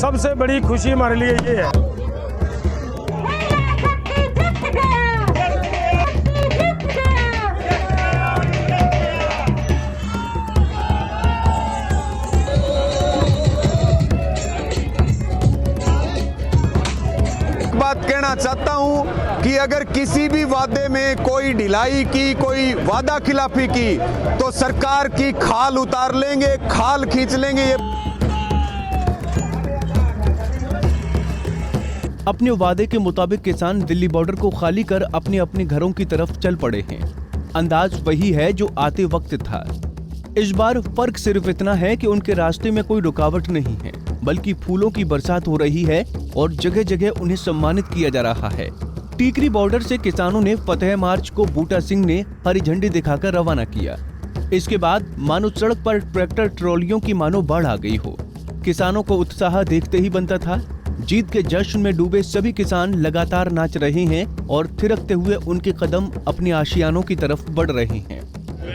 सबसे बड़ी खुशी हमारे लिए ये है। बात कहना चाहता हूं कि अगर किसी भी वादे में कोई ढिलाई की, कोई वादा खिलाफी की, तो सरकार की खाल उतार लेंगे, खाल खींच लेंगे। ये अपने वादे के मुताबिक किसान दिल्ली बॉर्डर को खाली कर अपने अपने घरों की तरफ चल पड़े हैं। अंदाज वही है जो आते वक्त था। इस बार फर्क सिर्फ इतना है कि उनके रास्ते में कोई रुकावट नहीं है, बल्कि फूलों की बरसात हो रही है और जगह जगह उन्हें सम्मानित किया जा रहा है। टीकरी बॉर्डर से किसानों ने फतेह मार्च को बूटा सिंह ने हरी झंडी दिखाकर रवाना किया। इसके बाद मानो सड़क पर ट्रैक्टर ट्रॉलियों की मानो बाढ़ आ गई हो। किसानों को उत्साह देखते ही बनता था। जीत के जश्न में डूबे सभी किसान लगातार नाच रहे हैं और थिरकते हुए उनके कदम अपने आशियानों की तरफ बढ़ रहे हैं।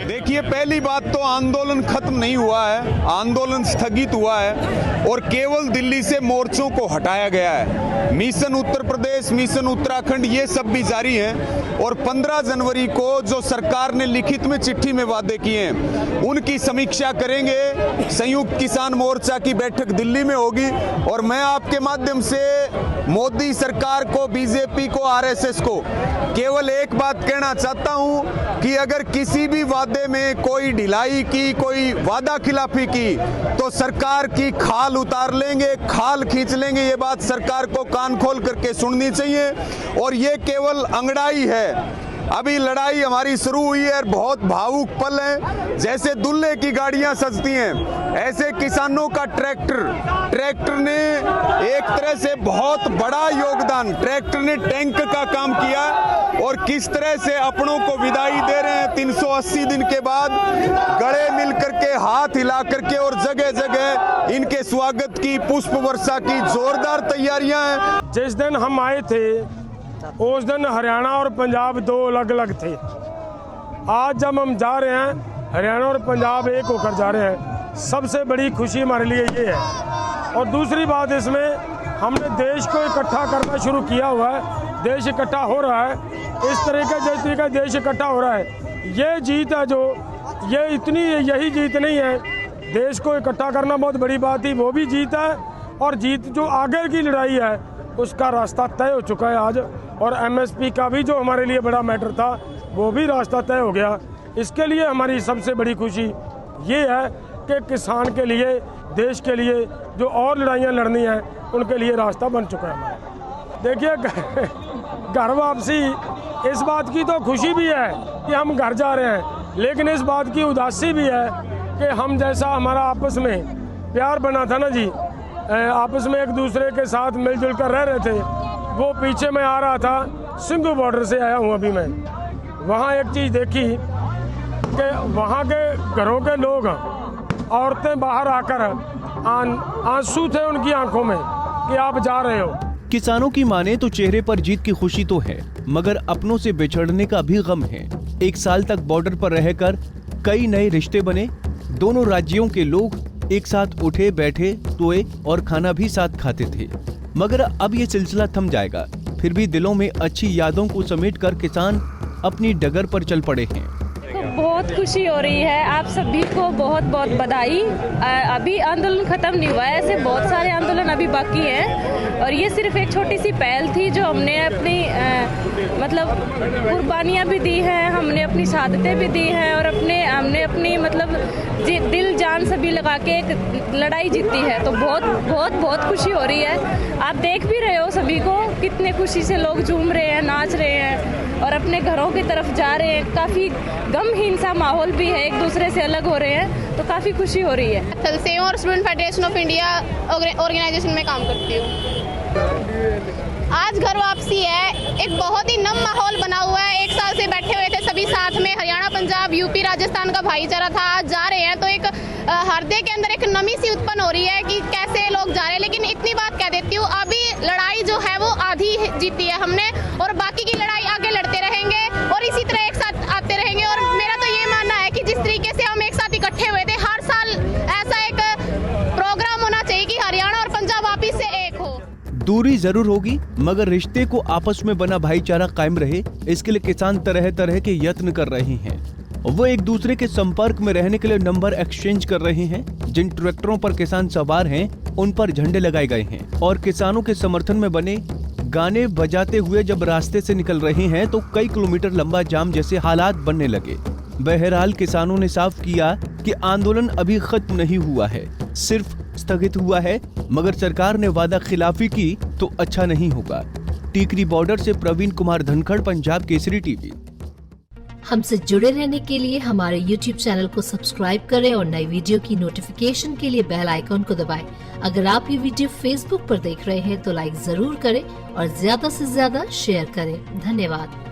देखिए, पहली बात तो आंदोलन खत्म नहीं हुआ है, आंदोलन स्थगित हुआ है और केवल दिल्ली से मोर्चों को हटाया गया है। मिशन उत्तर प्रदेश, मिशन उत्तराखंड ये सब भी जारी है और 15 जनवरी को जो सरकार ने लिखित में चिट्ठी में वादे किए हैं उनकी समीक्षा करेंगे। संयुक्त किसान मोर्चा की बैठक दिल्ली में होगी और मैं आपके माध्यम से मोदी सरकार को, बीजेपी को, आरएसएस को केवल एक बात कहना चाहता हूं कि अगर किसी भी वादे में कोई ढिलाई की, कोई वादा खिलाफी की, तो सरकार की खाल उतार लेंगे, खाल खींच लेंगे। ये बात सरकार को कान खोल करके सुननी चाहिए और ये केवल अंगड़ाई है। अभी लड़ाई हमारी शुरू हुई है। बहुत भावुक पल है। जैसे दूल्हे की गाड़ियां सजती हैं, ऐसे किसानों का ट्रैक्टर ने एक तरह से बहुत बड़ा योगदान, ट्रैक्टर ने टैंक का काम किया और किस तरह से अपनों को विदाई दे रहे हैं 380 दिन के बाद, गले मिल करके, हाथ हिला करके और जगह जगह इनके स्वागत की, पुष्प वर्षा की जोरदार तैयारियां हैं। जिस दिन हम आए थे उस दिन हरियाणा और पंजाब दो अलग अलग थे। आज जब हम जा रहे हैं, हरियाणा और पंजाब एक होकर जा रहे हैं, सबसे बड़ी खुशी हमारे लिए ये है। और दूसरी बात, इसमें हमने देश को इकट्ठा करना शुरू किया हुआ है। देश इकट्ठा हो रहा है इस तरीके, जिस तरीके देश इकट्ठा हो रहा है। ये जीत है जो, ये इतनी यही जीत नहीं है। देश को इकट्ठा करना बहुत बड़ी बात थी, वो भी जीत है। और जीत जो आगे की लड़ाई है उसका रास्ता तय हो चुका है आज। और एमएसपी का भी जो हमारे लिए बड़ा मैटर था वो भी रास्ता तय हो गया। इसके लिए हमारी सबसे बड़ी खुशी ये है कि किसान के लिए, देश के लिए जो और लड़ाइयाँ लड़नी हैं उनके लिए रास्ता बन चुका है हमारा। देखिए, घर वापसी, इस बात की तो खुशी भी है कि हम घर जा रहे हैं, लेकिन इस बात की उदासी भी है कि हम जैसा हमारा आपस में प्यार बना था ना जी, आपस में एक दूसरे के साथ मिलजुल कर रह रहे थे, वो पीछे मैं आ रहा था, सिंघू बॉर्डर से आया हूँ अभी मैं। वहाँ एक चीज़ देखी कि वहाँ के घरों के लोग, औरतें बाहर आकर आंसू थे उनकी आंखों में कि आप जा रहे हो। किसानों की माने तो चेहरे पर जीत की खुशी तो है, मगर अपनों से बिछड़ने का भी गम है। 1 साल तक बॉर्डर पर रहकर कई नए रिश्ते बने। दोनों राज्यों के लोग एक साथ उठे, बैठे, सोए और खाना भी साथ खाते थे। मगर अब ये सिलसिला थम जाएगा। फिर भी दिलों में अच्छी यादों को समेटकर किसान अपनी डगर पर चल पड़े हैं। बहुत खुशी हो रही है। आप सभी को बहुत बहुत बधाई। अभी आंदोलन खत्म नहीं हुआ है, ऐसे बहुत सारे आंदोलन अभी बाकी हैं और ये सिर्फ एक छोटी सी पहल थी जो हमने अपनी मतलब कुर्बानियाँ भी दी हैं, हमने अपनी शहादतें भी दी हैं और हमने अपनी मतलब दिल जान सभी लगा के एक लड़ाई जीती है। तो बहुत बहुत बहुत खुशी हो रही है। आप देख भी रहे हो सभी को कितने खुशी से लोग झूम रहे हैं, नाच रहे हैं और अपने घरों की तरफ जा रहे हैं। काफ़ी गमहीन सा माहौल भी है, एक दूसरे से अलग हो रहे हैं, तो काफ़ी खुशी हो रही है। तलसेम और student federation of India organisation में काम करती हूँ। आज घर वापसी है, एक बहुत ही नम माहौल बना हुआ है। 1 साल से बैठे हुए थे सभी साथ में, हरियाणा, पंजाब, यूपी, राजस्थान का भाईचारा था। आज जा रहे हैं तो एक हृदय के अंदर एक नमी सी उत्पन्न हो रही है कि कैसे लोग जा रहे हैं। लेकिन इतनी बात कह देती हूँ, अभी लड़ाई जो है वो आधी जीती है हमने और बाकी की लड़ाई आगे लड़ते रहेंगे और इसी तरह एक साथ आते रहेंगे। और मेरा तो ये मानना है कि जिस तरीके से हम एक साथ इकट्ठे हुए थे, हर साल ऐसा एक प्रोग्राम होना चाहिए कि हरियाणा और पंजाब वापिस से दूरी जरूर होगी, मगर रिश्ते को आपस में बना भाईचारा कायम रहे, इसके लिए किसान तरह तरह के यत्न कर रहे हैं। वो एक दूसरे के संपर्क में रहने के लिए नंबर एक्सचेंज कर रहे हैं। जिन ट्रैक्टरों पर किसान सवार हैं, उन पर झंडे लगाए गए हैं और किसानों के समर्थन में बने गाने बजाते हुए जब रास्ते से निकल रहे हैं तो कई किलोमीटर लंबा जाम जैसे हालात बनने लगे। बहरहाल किसानों ने साफ किया कि आंदोलन अभी खत्म नहीं हुआ है, सिर्फ स्थगित हुआ है, मगर सरकार ने वादा खिलाफी की तो अच्छा नहीं होगा। टीकरी बॉर्डर से प्रवीण कुमार धनखड़, पंजाब केसरी टीवी। हमसे जुड़े रहने के लिए हमारे YouTube चैनल को सब्सक्राइब करें और नई वीडियो की नोटिफिकेशन के लिए बेल आइकॉन को दबाएं। अगर आप ये वीडियो Facebook पर देख रहे हैं तो लाइक जरूर करें और ज्यादा से ज्यादा शेयर करें। धन्यवाद।